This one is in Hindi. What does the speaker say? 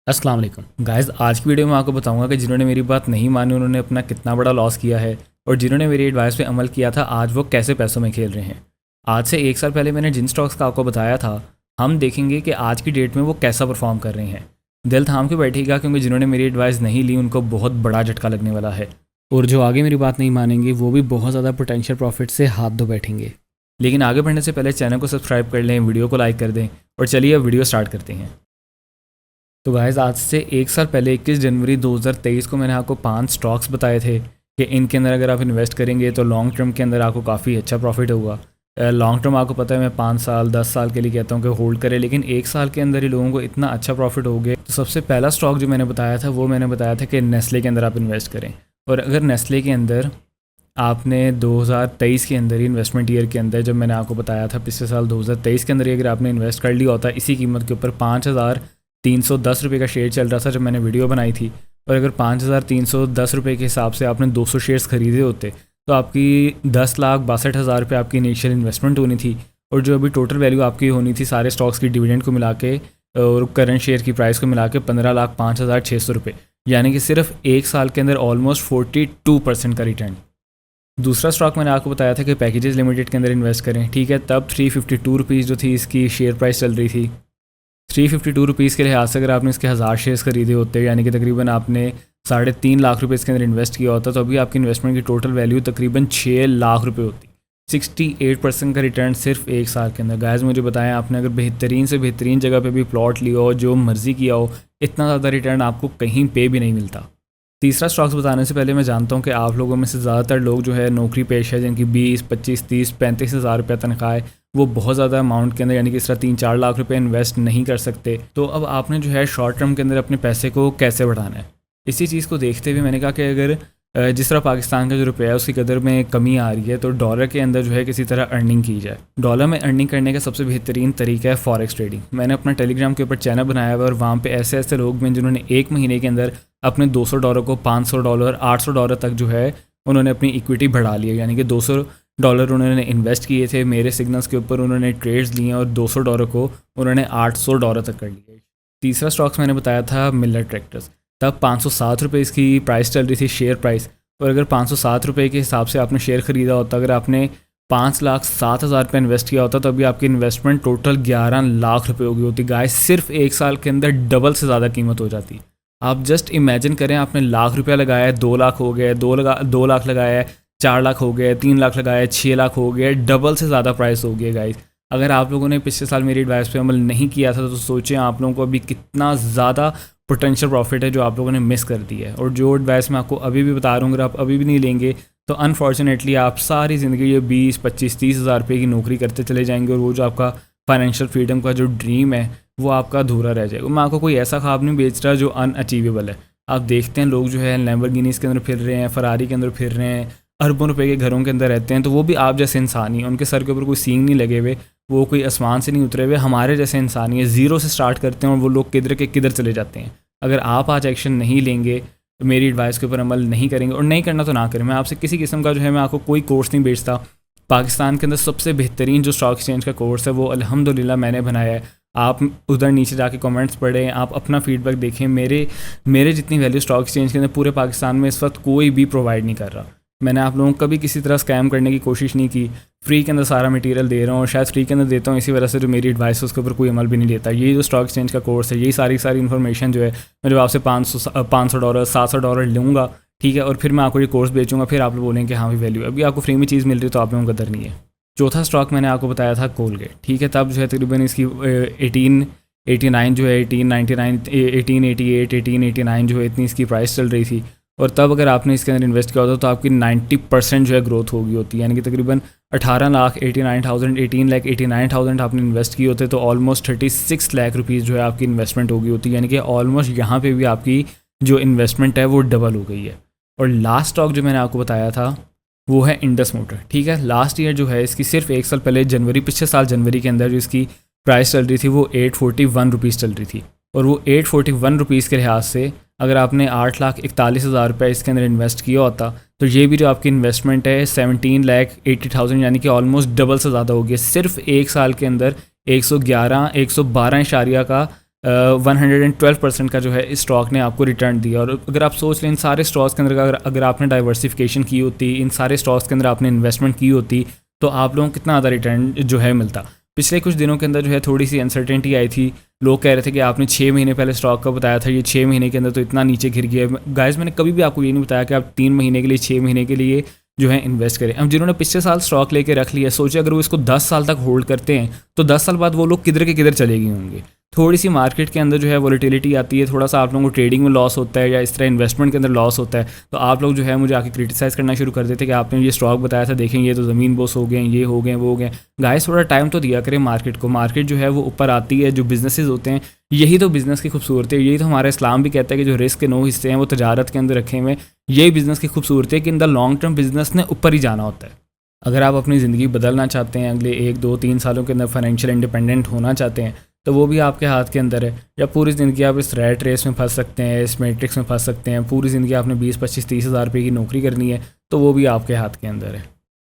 अस्सलाम वालेकुम गाइस। आज की वीडियो में आपको बताऊंगा कि जिन्होंने मेरी बात नहीं मानी उन्होंने अपना कितना बड़ा लॉस किया है, और जिन्होंने मेरी एडवाइस पे अमल किया था आज वो कैसे पैसों में खेल रहे हैं। आज से एक साल पहले मैंने जिन स्टॉक्स का आपको बताया था, हम देखेंगे कि आज की डेट में वो कैसा परफॉर्म कर रहे हैं। दिल थाम के बैठिएगा, क्योंकि जिन्होंने मेरी एडवाइस नहीं ली उनको बहुत बड़ा झटका लगने वाला है, और जो आगे मेरी बात नहीं मानेंगे वो भी बहुत ज़्यादा पोटेंशियल प्रॉफिट से हाथ धो बैठेंगे। लेकिन आगे बढ़ने से पहले चैनल को सब्सक्राइब कर लें, वीडियो को लाइक कर दें, और चलिए अब वीडियो स्टार्ट करते हैं। तो गाइस, आज से एक साल पहले 21 जनवरी 2023 को मैंने आपको 5 स्टॉक्स बताए थे कि इनके अंदर अगर आप इन्वेस्ट करेंगे तो लॉन्ग टर्म के अंदर आपको काफ़ी अच्छा प्रॉफिट होगा। लॉन्ग टर्म आपको पता है मैं 5 साल 10 साल के लिए कहता हूँ कि होल्ड करें, लेकिन एक साल के अंदर ही लोगों को इतना अच्छा प्रॉफिट हो गया। तो सबसे पहला स्टॉक जो मैंने बताया था वो मैंने बताया था कि नेस्ले के अंदर आप इन्वेस्ट करें। और अगर नेस्ले के अंदर आपने 2023 के अंदर ही इन्वेस्टमेंट ईयर के अंदर, जब मैंने आपको बताया था पिछले साल 2023 के अंदर ही अगर आपने इन्वेस्ट कर लिया होता इसी कीमत के ऊपर, 5,310 रुपये का शेयर चल रहा था जब मैंने वीडियो बनाई थी, और अगर 5,310 रुपये के हिसाब से आपने 200 शेयर्स खरीदे होते तो आपकी 10,62,000 रुपये आपकी इनिशियल इन्वेस्टमेंट होनी थी, और जो अभी टोटल वैल्यू आपकी होनी थी सारे स्टॉक्स की डिविडेंड को मिला के और करंट शेयर की प्राइस को मिला के 15,05,600 रुपये, यानी कि सिर्फ एक साल के अंदर ऑलमोस्ट 42% का रिटर्न। दूसरा स्टॉक मैंने आपको बताया था कि पैकेजेस लिमिटेड के अंदर इन्वेस्ट करें, ठीक है। तब 352 रुपीज़ जो थी इसकी शेयर प्राइस चल रही थी। 352 रुपीज़ के लिहाज से अगर आपने इसके 1000 शेयर्स खरीदे होते, यानी कि तकरीबन आपने 3.5 लाख रुपए इसके अंदर इन्वेस्ट किया होता, तो अभी आपकी इन्वेस्टमेंट की टोटल वैल्यू तकरीबन 6 लाख रुपए होती। 68% का रिटर्न सिर्फ एक साल के अंदर। गाइस, मुझे बताएं, आपने अगर बेहतरीन से बेहतरीन जगह पे भी प्लॉट लिया हो, जो मर्ज़ी किया हो, इतना ज़्यादा रिटर्न आपको कहीं पे भी नहीं मिलता। तीसरा स्टॉक्स बताने से पहले मैं जानता हूँ कि आप लोगों में से ज़्यादातर लोग जो है नौकरी पेश है, जिनकी 20, 25, 30, 35 हज़ार रुपये तनख्वाह है, वो बहुत ज़्यादा अमाउंट के अंदर यानी कि इस तरह 3-4 लाख रुपए इन्वेस्ट नहीं कर सकते। तो अब आपने जो है शॉर्ट टर्म के अंदर अपने पैसे को कैसे बढ़ाना है, इसी चीज़ को देखते हुए मैंने कहा कि अगर जिस तरह पाकिस्तान का जो रुपया है उसकी कदर में कमी आ रही है, तो डॉलर के अंदर जो है किसी तरह अर्निंग की जाए। डॉलर में अर्निंग करने का सबसे बेहतरीन तरीका है फॉरेक्स ट्रेडिंग। मैंने अपना टेलीग्राम के ऊपर चैनल बनाया हुआ है, और वहाँ पे ऐसे ऐसे लोग हैं जिन्होंने एक महीने के अंदर अपने $200 को $500, $800 तक जो है उन्होंने अपनी इक्विटी बढ़ा लिया, यानी कि $200 उन्होंने इन्वेस्ट किए थे मेरे सिग्नल्स के ऊपर, उन्होंने ट्रेड्स लिए और $200 को उन्होंने $800 तक कर लिया। तीसरा स्टॉक्स मैंने बताया था मिलर ट्रैक्टर्स। तब 507 रुपये इसकी प्राइस चल रही थी, शेयर प्राइस। और अगर 507 रुपये के हिसाब से आपने शेयर ख़रीदा होता, अगर आपने 5,07,000 रुपये इन्वेस्ट किया होता, तो अभी आपकी इन्वेस्टमेंट टोटल 11 लाख रुपये हो गई होती। गाइस, सिर्फ एक साल के अंदर डबल से ज़्यादा कीमत हो जाती। आप जस्ट इमेजिन करें, आपने लाख रुपया लगाया है, 2 लाख हो गए, 2 लाख लगाया है, 4 लाख हो गए, 3 लाख लगाया है, 6 लाख हो गए, डबल से ज़्यादा प्राइस हो गई गाइस। अगर आप लोगों ने पिछले साल मेरी एडवाइस पे अमल नहीं किया था तो सोचें आप लोगों को अभी कितना ज़्यादा पोटेंशियल प्रॉफिट है जो आप लोगों ने मिस कर दिया है। और जो एडवाइस मैं आपको अभी भी बता रहा हूँ, अगर आप अभी भी नहीं लेंगे तो अनफॉर्चुनेटली आप सारी ज़िंदगी ये 20, 25, 30 हज़ार रुपये की नौकरी करते चले जाएंगे, और वो जो आपका फाइनेंशियल फ्रीडम का जो ड्रीम है वो आपका अधूरा रह जाएगा। मैं आपको कोई ऐसा ख्वाब नहीं बेच रहा जो अनअचीवेबल है। आप देखते हैं लोग जो है लैम्बोर्गिनीज़ के अंदर फिर रहे हैं, फरारी के अंदर फिर रहे हैं, अरबों रुपए के घरों के अंदर रहते हैं, तो वो भी आप जैसे इंसान ही, उनके सर के ऊपर कोई सींग नहीं लगे हुए, वो कोई आसमान से नहीं उतरे हुए, हमारे जैसे इंसान ही है। ज़ीरो से स्टार्ट करते हैं और वो लोग किधर के किधर चले जाते हैं। अगर आप आज एक्शन नहीं लेंगे, मेरी एडवाइस के ऊपर अमल नहीं करेंगे, और नहीं करना तो ना करें, मैं आपसे किसी किस्म का जो है मैं आपको कोई कोर्स नहीं बेचता। पाकिस्तान के अंदर सबसे बेहतरीन जो स्टॉक एक्सचेंज का कोर्स है वो अल्हम्दुलिल्लाह मैंने बनाया है। आप उधर नीचे जाके कमेंट्स पढ़ें, आप अपना फीडबैक देखें। मेरे जितनी वैल्यू स्टॉक एक्सचेंज के अंदर पूरे पाकिस्तान में इस वक्त कोई भी प्रोवाइड नहीं कर रहा। मैंने आप लोगों को कभी किसी तरह स्कैम करने की कोशिश नहीं की। फ्री के अंदर सारा मटेरियल दे रहा हूँ, और शायद फ्री के अंदर देता हूँ इसी वजह से जो मेरी एडवाइस है उसके ऊपर कोई अमल भी नहीं लेता। ये जो स्टॉक एक्सचेंज का कोर्स है, यही सारी इन्फॉर्मेशन जो है मैं जब आपसे $500 $700 लूँगा, ठीक है, और फिर मैं आपको ये कोर्स बेचूंगा, फिर आप लोग बोलेंगे कि हाँ भी वैल्यू, अभी आपको फ्री में चीज़ मिल रही है तो आप लोगों को कदर नहीं है। चौथा स्टॉक मैंने आपको बताया था कोलगेट, ठीक है। तब जो है तकरीबन इसकी 1889 जो है 1899 1888 1889 जो है इतनी इसकी प्राइस चल रही थी। और तब अगर आपने इसके अंदर इन्वेस्ट किया होता तो आपकी 90% जो है ग्रोथ हो गई होती, यानी कि तकरीबन 18,89,000 आपने इन्वेस्ट किए होते, तो ऑलमोस्ट 36 लाख रुपीज़ जो है आपकी इन्वेस्टमेंट हो गई होती, यानी कि ऑलमोस्ट यहाँ पे भी आपकी जो इन्वेस्टमेंट है वो डबल हो गई है। और लास्ट स्टॉक जो मैंने आपको बताया था वो है इंडस मोटर, ठीक है। लास्ट ईयर जो है इसकी सिर्फ एक साल पहले पिछले साल जनवरी के अंदर जो इसकी प्राइस चल रही थी वो 841 रुपीज़ चल रही थी, और वो 841 रुपीज़ के लिहाज से अगर आपने 8,41,000 रुपये इसके अंदर इन्वेस्ट किया होता, तो ये भी जो आपकी इन्वेस्टमेंट है 17,80,000 यानी कि ऑलमोस्ट डबल से ज़्यादा हो गया। सिर्फ एक साल के अंदर 112 का 112% का जो है इस स्टॉक ने आपको रिटर्न दिया। और अगर आप सोच लें इन सारे स्टॉक्स के अंदर अगर आपने डाइवर्सिफिकेशन की होती, इन सारे स्टॉक्स के अंदर आपने इन्वेस्टमेंट की होती, तो आप लोगों को कितना ज़्यादा रिटर्न जो है मिलता। पिछले कुछ दिनों के अंदर जो है थोड़ी सी अनसर्टेनिटी आई थी। लोग कह रहे थे कि आपने 6 महीने पहले स्टॉक का बताया था, ये 6 महीने के अंदर तो इतना नीचे गिर गया। गाइस मैंने कभी भी आपको ये नहीं बताया कि आप 3 महीने के लिए 6 महीने के लिए जो है इन्वेस्ट करें। अब जिन्होंने पिछले साल स्टॉक लेके रख लिया, सोचे अगर वो इसको 10 साल तक होल्ड करते हैं तो 10 साल बाद वो लोग किधर के किधर चले गए होंगे। थोड़ी सी मार्केट के अंदर जो है वोलेटिलिटी आती है, थोड़ा सा आप लोगों को ट्रेडिंग में लॉस होता है या इस तरह इन्वेस्टमेंट के अंदर लॉस होता है, तो आप लोग जो है मुझे आके क्रिटिसाइज़ करना शुरू कर देते कि आपने ये स्टॉक बताया था, देखें ये तो ज़मीन बोस हो गए, ये हो गए, वो हो गए। गाइस थोड़ा टाइम तो दिया करें मार्केट को। मार्केट जो है वो ऊपर आती है, जो बिजनेसेस होते हैं यही तो बिज़नेस की खूबसूरती है। यही तो हमारा इस्लाम भी कहता है कि जो रिस्क के 9 हिस्से हैं वो तजारत के अंदर रखे हुए। यही बिज़नेस की खूबसूरती है कि in the long term business ने ऊपर ही जाना होता है। अगर आप अपनी ज़िंदगी बदलना चाहते हैं, अगले 1, 2, 3 सालों के अंदर फाइनेंशियल इंडिपेंडेंट होना चाहते हैं, तो वो भी आपके हाथ के अंदर है। या पूरी ज़िंदगी आप इस रैट रेस में फंस सकते हैं, इस मैट्रिक्स में फंस सकते हैं। पूरी ज़िंदगी आपने 20, 25, 30 हज़ार रुपये की नौकरी करनी है, तो वो भी आपके हाथ के अंदर है।